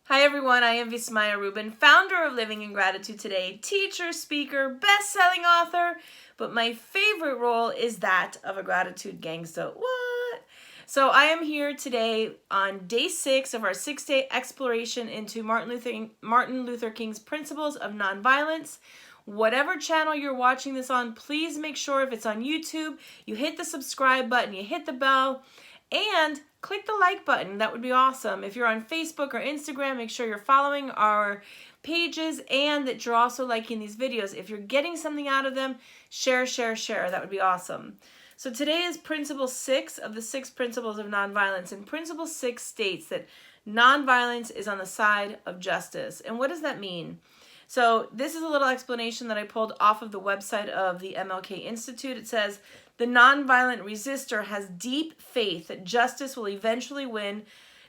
Hi everyone, I am Vismaya Rubin, founder of Living in Gratitude Today, teacher, speaker, best-selling author, but my favorite role is that of a gratitude gangsta. What? So I am here today on day 6 of our 6-day exploration into Martin Luther King's principles of nonviolence. Whatever channel you're watching this on, please make sure if it's on YouTube, you hit the subscribe button, you hit the bell, and click the like button. That would be awesome. If you're on Facebook or Instagram, make sure you're following our pages and that you're also liking these videos. If you're getting something out of them, share. That would be awesome. So today is principle 6 of the 6 principles of nonviolence. And principle 6 states that nonviolence is on the side of justice. And what does that mean? So this is a little explanation that I pulled off of the website of the MLK Institute. It says, the nonviolent resistor has deep faith that justice will eventually win.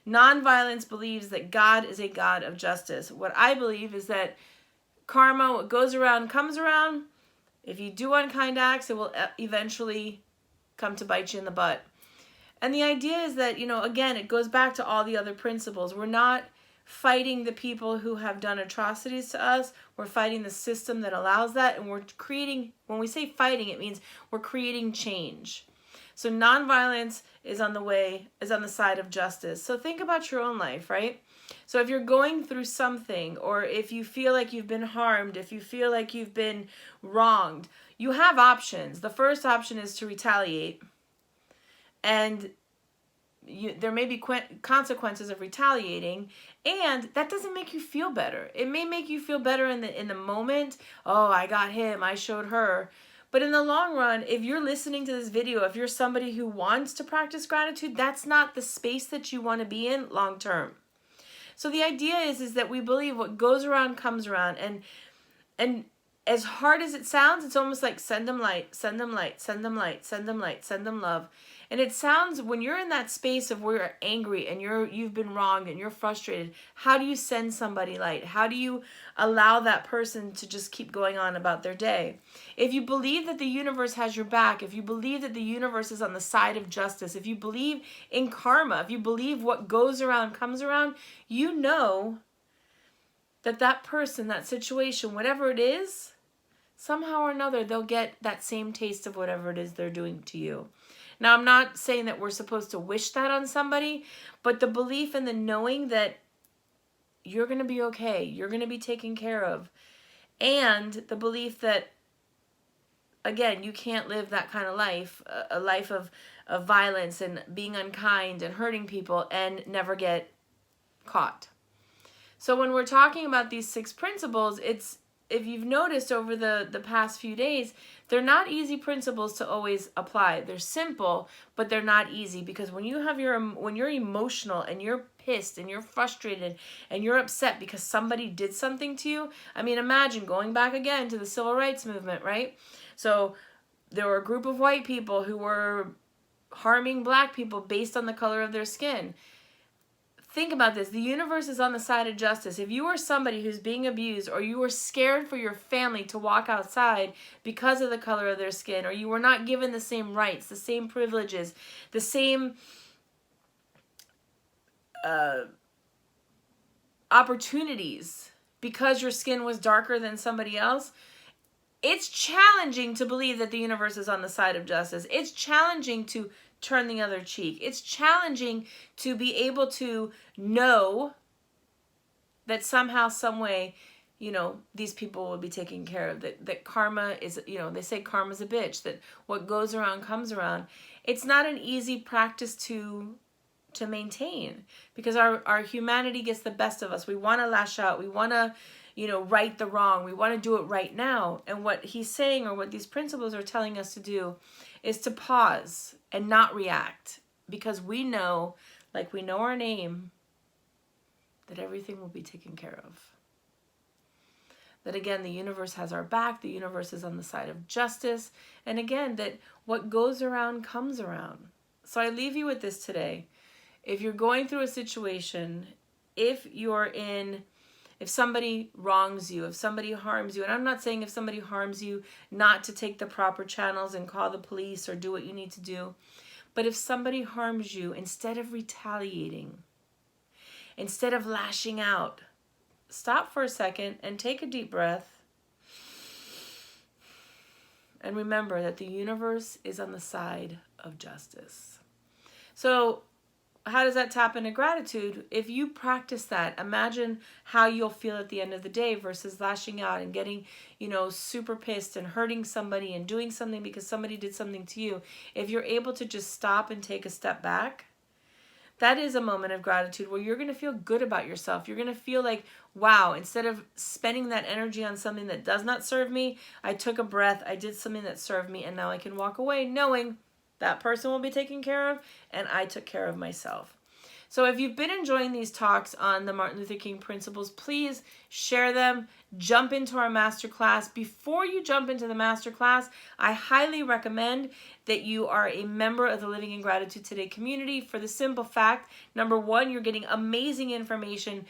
Nonviolence believes that God is a God of justice. What I believe is that karma, what goes around, comes around. If you do unkind acts, it will eventually come to bite you in the butt. And the idea is that, again, it goes back to all the other principles. We're not fighting the people who have done atrocities to us. We're fighting the system that allows that, and we're creating, when we say fighting, it means we're creating change. So nonviolence is on the side of justice. So think about your own life, right? So if you're going through something, or if you feel like you've been harmed, if you feel like you've been wronged, you have options. The first option is to retaliate, and there may be consequences of retaliating, and that doesn't make you feel better. It may make you feel better in the moment. Oh, I got him, I showed her. But in the long run, if you're listening to this video, if you're somebody who wants to practice gratitude, that's not the space that you want to be in long term. So the idea is that we believe what goes around comes around, and as hard as it sounds, it's almost like send them light, send them light, send them light, send them light, send them love. And it sounds, when you're in that space of where you're angry and you've been wronged and you're frustrated, how do you send somebody light? How do you allow that person to just keep going on about their day? If you believe that the universe has your back, if you believe that the universe is on the side of justice, if you believe in karma, if you believe what goes around comes around, you know that person, that situation, whatever it is, somehow or another, they'll get that same taste of whatever it is they're doing to you. Now, I'm not saying that we're supposed to wish that on somebody, but the belief and the knowing that you're going to be okay, you're going to be taken care of, and the belief that, again, you can't live that kind of life, a life of violence and being unkind and hurting people and never get caught. So when we're talking about these 6 principles, if you've noticed over the past few days, they're not easy principles to always apply. They're simple, but they're not easy, because when you're emotional and you're pissed and you're frustrated and you're upset because somebody did something to you, I mean, imagine going back again to the civil rights movement, right? So there were a group of white people who were harming black people based on the color of their skin. Think about this. The universe is on the side of justice. If you are somebody who's being abused, or you are scared for your family to walk outside because of the color of their skin, or you were not given the same rights, the same privileges, the same opportunities because your skin was darker than somebody else, it's challenging to believe that the universe is on the side of justice. It's challenging to turn the other cheek. It's challenging to be able to know that somehow, some way, these people will be taken care of. That karma is, they say karma's a bitch, that what goes around comes around. It's not an easy practice to maintain, because our humanity gets the best of us. We want to lash out. We want to, right the wrong. We want to do it right now. And what he's saying, or what these principles are telling us to do, is to pause and not react, because we know, like we know our name, that everything will be taken care of. That, again, the universe has our back, the universe is on the side of justice, and again, that what goes around comes around. So I leave you with this today. If you're going through a situation, if somebody wrongs you, if somebody harms you, and I'm not saying if somebody harms you not to take the proper channels and call the police or do what you need to do, but if somebody harms you, instead of retaliating, instead of lashing out, stop for a second and take a deep breath. And remember that the universe is on the side of justice. So how does that tap into gratitude? If you practice that, imagine how you'll feel at the end of the day versus lashing out and getting, super pissed and hurting somebody and doing something because somebody did something to you. If you're able to just stop and take a step back, that is a moment of gratitude where you're going to feel good about yourself. You're going to feel like, wow, instead of spending that energy on something that does not serve me, I took a breath, I did something that served me, and now I can walk away knowing that person will be taken care of and I took care of myself. So if you've been enjoying these talks on the Martin Luther King principles, please share them. Jump into our masterclass. Before you jump into the masterclass, I highly recommend that you are a member of the Living in Gratitude Today community for the simple fact, number one, you're getting amazing information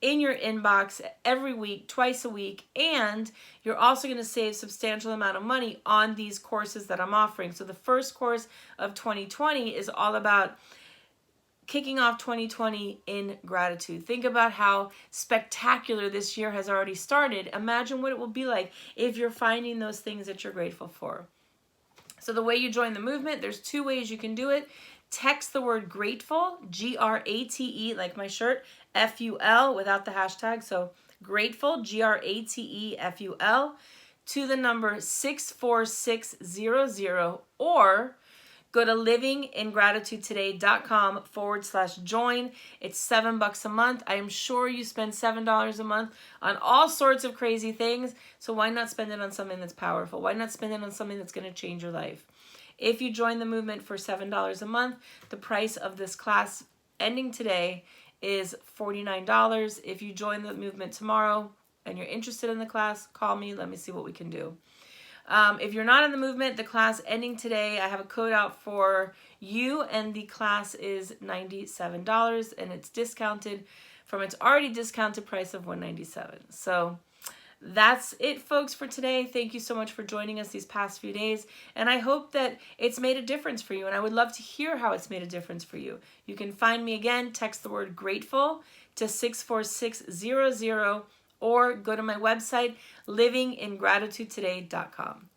in your inbox every week, twice a week, and you're also going to save a substantial amount of money on these courses that I'm offering. So the first course of 2020 is all about kicking off 2020 in gratitude. Think about how spectacular this year has already started. Imagine what it will be like if you're finding those things that you're grateful for. So the way you join the movement, there's two ways you can do it. Text the word grateful, G-R-A-T-E, like my shirt, F-U-L, without the hashtag. So grateful, G-R-A-T-E-F-U-L, to the number 64600, or go to livingingratitudetoday.com/join. It's $7 a month. I am sure you spend $7 a month on all sorts of crazy things. So why not spend it on something that's powerful? Why not spend it on something that's going to change your life? If you join the movement for $7 a month, the price of this class ending today is $49. If you join the movement tomorrow and you're interested in the class, call me. Let me see what we can do. If you're not in the movement, the class ending today, I have a code out for you, and the class is $97, and it's discounted from its already discounted price of $197. So that's it, folks, for today. Thank you so much for joining us these past few days, and I hope that it's made a difference for you, and I would love to hear how it's made a difference for you. You can find me again, text the word grateful to 64600, or go to my website, livingingratitudetoday.com.